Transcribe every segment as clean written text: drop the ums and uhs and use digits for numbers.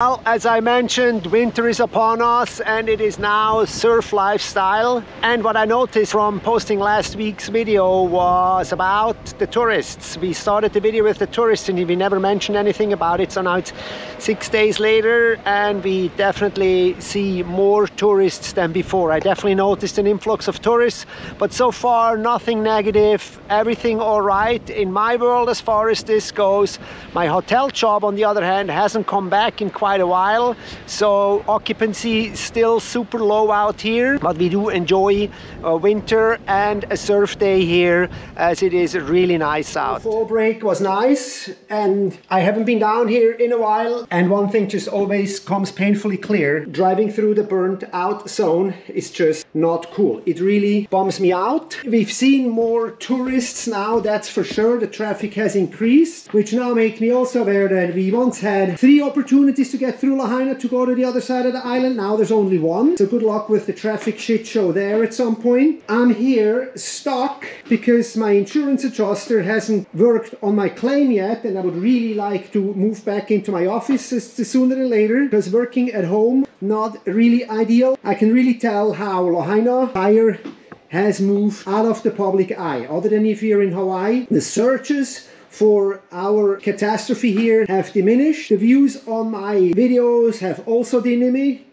Well, as I mentioned, winter is upon us and it is now surf lifestyle. And what I noticed from posting last week's video was about the tourists. We started the video with the tourists and we never mentioned anything about it. So now it's 6 days later and we definitely see more tourists than before. I definitely noticed an influx of tourists, but so far nothing negative, everything all right in my world as far as this goes. My hotel job, on the other hand, hasn't come back in quite a while, so occupancy still super low out here, but we do enjoy winter and a surf day here as it is really nice out. The fall break was nice and I haven't been down here in a while, and one thing just always comes painfully clear: driving through the burnt out zone is just not cool. It really bums me out. We've seen more tourists now, that's for sure. The traffic has increased, which now makes me also aware that we once had 3 opportunities to get through Lahaina to go to the other side of the island. Now there's only 1. So good luck with the traffic shit show there at some point. I'm here stuck because my insurance adjuster hasn't worked on my claim yet, and I would really like to move back into my office sooner than later, because working at home, not really ideal. I can really tell how Lahaina fire has moved out of the public eye. Other than if you're in Hawaii, the searches for our catastrophe here have diminished. The views on my videos have also diminished,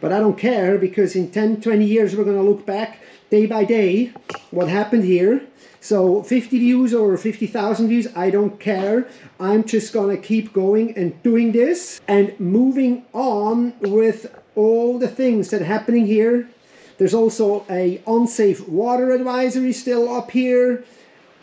but I don't care, because in 10-20 years we're going to look back day by day what happened here. So 50 views or 50,000 views, I don't care. I'm just gonna keep going and doing this and moving on with all the things that are happening here. There's also a unsafe water advisory still up here,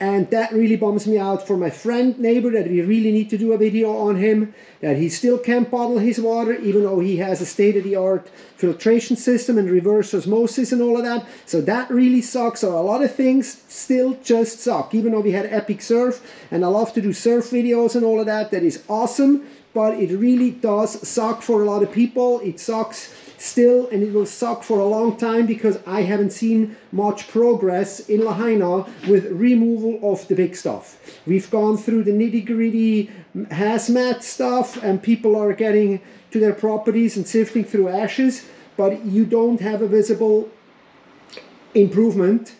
and that really bums me out for my friend neighbor, that we really need to do a video on him, that he still can't bottle his water even though he has a state-of-the-art filtration system and reverse osmosis and all of that. So that really sucks. So a lot of things still just suck, even though we had epic surf and I love to do surf videos and all of that. That is awesome, but it really does suck for a lot of people. It sucks still, and it will suck for a long time, because I haven't seen much progress in Lahaina with removal of the big stuff. We've gone through the nitty-gritty hazmat stuff and people are getting to their properties and sifting through ashes, but you don't have a visible improvement.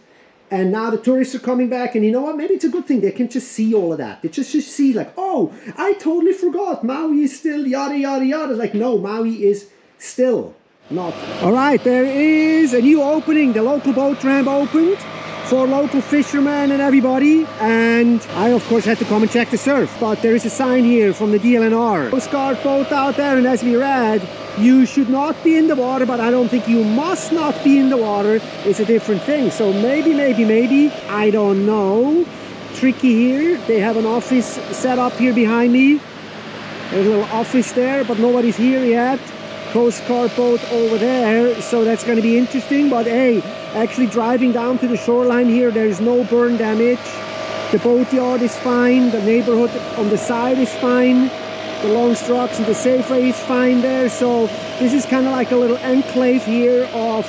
And now the tourists are coming back, and you know what, maybe it's a good thing. They can just see all of that. They just see like, oh, I totally forgot, Maui is still yada yada yada. Like, no, Maui is still not. All right, there is a new opening. The local boat ramp opened for local fishermen and everybody, and I of course had to come and check the surf. But there is a sign here from the DLNR. Coast Guard boat out there, and as we read, you should not be in the water, but I don't think you must not be in the water. It's a different thing. So maybe, I don't know. Tricky here. They have an office set up here behind me. There's a little office there, but nobody's here yet. Coast Guard boat over there, so that's going to be interesting. But hey, actually driving down to the shoreline here, there is no burn damage. The boat yard is fine. The neighborhood on the side is fine. The long strokes and the Safeway is fine there. So this is kind of like a little enclave here of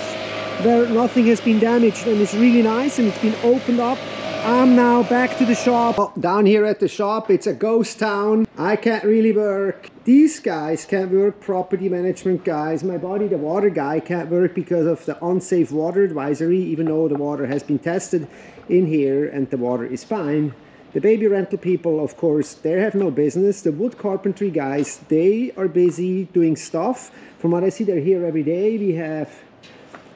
where nothing has been damaged, and it's really nice, and it's been opened up. I'm now back to the shop. Oh, down here at the shop, it's a ghost town. I can't really work. These guys can't work, property management guys. My buddy, the water guy, can't work because of the unsafe water advisory, even though the water has been tested in here and the water is fine. The baby rental people, of course, they have no business. The wood carpentry guys, they are busy doing stuff. From what I see, they're here every day. We have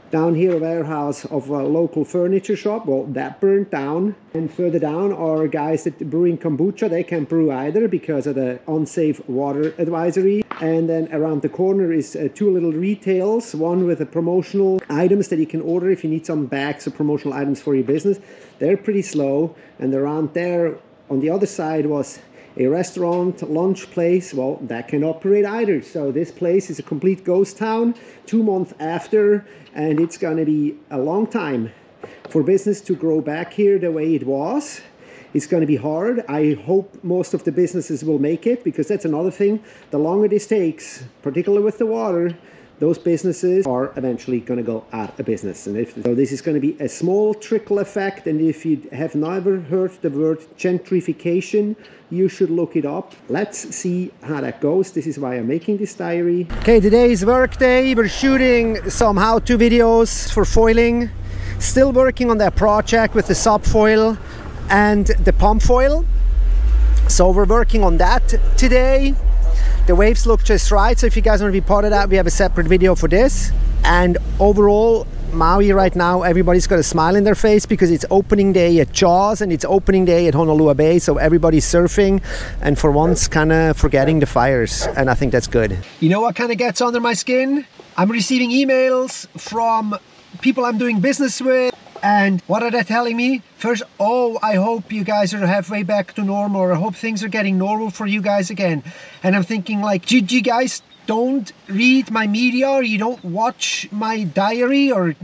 down here a warehouse of a local furniture shop. Well, that burnt down. And further down are guys that brewing kombucha. They can't brew either because of the unsafe water advisory. And then around the corner is 2 little retails, one with the promotional items that you can order if you need some bags of promotional items for your business. They're pretty slow. And around there on the other side was a restaurant, lunch place. Well, that can operate either. So this place is a complete ghost town 2 months after, and it's gonna be a long time for business to grow back here the way it was. It's gonna be hard. I hope most of the businesses will make it, because that's another thing. The longer this takes, particularly with the water, those businesses are eventually going to go out of business. And so this is going to be a small trickle effect. And if you have never heard the word gentrification, you should look it up. Let's see how that goes. This is why I'm making this diary. Okay, today is work day. We're shooting some how-to videos for foiling. Still working on that project with the subfoil and the pump foil. So we're working on that today. The waves look just right, so if you guys want to be part of that, we have a separate video for this. And overall, Maui right now, everybody's got a smile in their face because it's opening day at Jaws and it's opening day at Honolulu Bay, so everybody's surfing and for once kind of forgetting the fires, and I think that's good. You know what kind of gets under my skin? I'm receiving emails from people I'm doing business with. And what are they telling me? First, oh, I hope you guys are halfway back to normal, or I hope things are getting normal for you guys again. And I'm thinking like, you guys don't read my media, or you don't watch my diary, or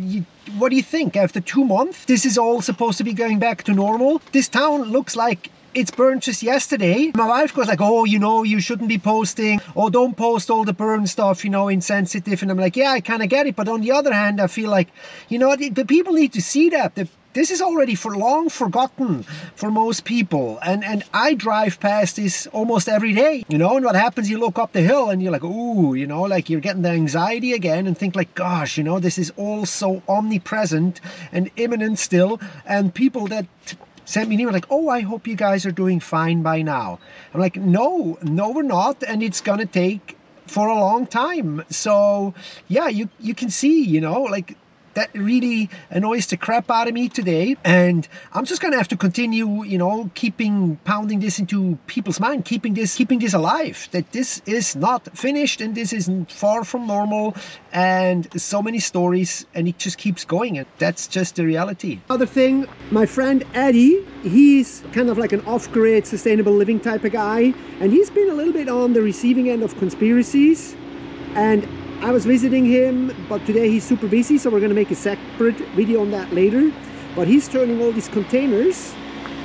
what do you think? After 2 months, this is all supposed to be going back to normal? This town looks like it's burned just yesterday. My wife goes like, oh, you know, you shouldn't be posting. Oh, don't post all the burn stuff, you know, insensitive. And I'm like, yeah, I kind of get it. But on the other hand, I feel like, you know, the people need to see that. This is already for long forgotten for most people. And I drive past this almost every day, you know, and what happens, you look up the hill and you're like, ooh, you know, like you're getting the anxiety again and think like, gosh, you know, this is all so omnipresent and imminent still. And people that sent me an email like, oh, I hope you guys are doing fine by now. I'm like, no, we're not. And it's going to take for a long time. So yeah, you can see, you know, like that really annoys the crap out of me today. And I'm just going to have to continue, you know, pounding this into people's mind, keeping this alive, that this is not finished and this is far from normal, and so many stories, and it just keeps going, and that's just the reality. Other thing, my friend Eddie, he's kind of like an off-grid sustainable living type of guy, and he's been a little bit on the receiving end of conspiracies, and I was visiting him, but today he's super busy, so we're going to make a separate video on that later. But he's turning all these containers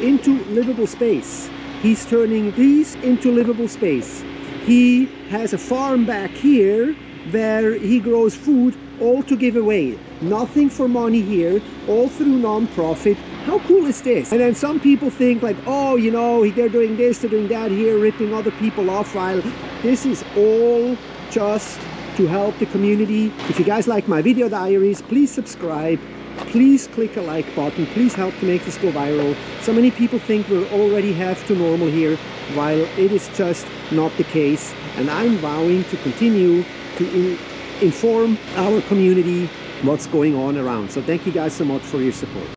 into livable space. He's turning these into livable space. He has a farm back here where he grows food, all to give away. Nothing for money here, all through non-profit. How cool is this? And then some people think like, oh, you know, they're doing this, they're doing that here, ripping other people off, while this is all just to help the community. If you guys like my video diaries, please subscribe, please click a like button, please help to make this go viral. So many people think we're already half to normal here, while it is just not the case. And I'm vowing to continue to inform our community what's going on around. So thank you guys so much for your support.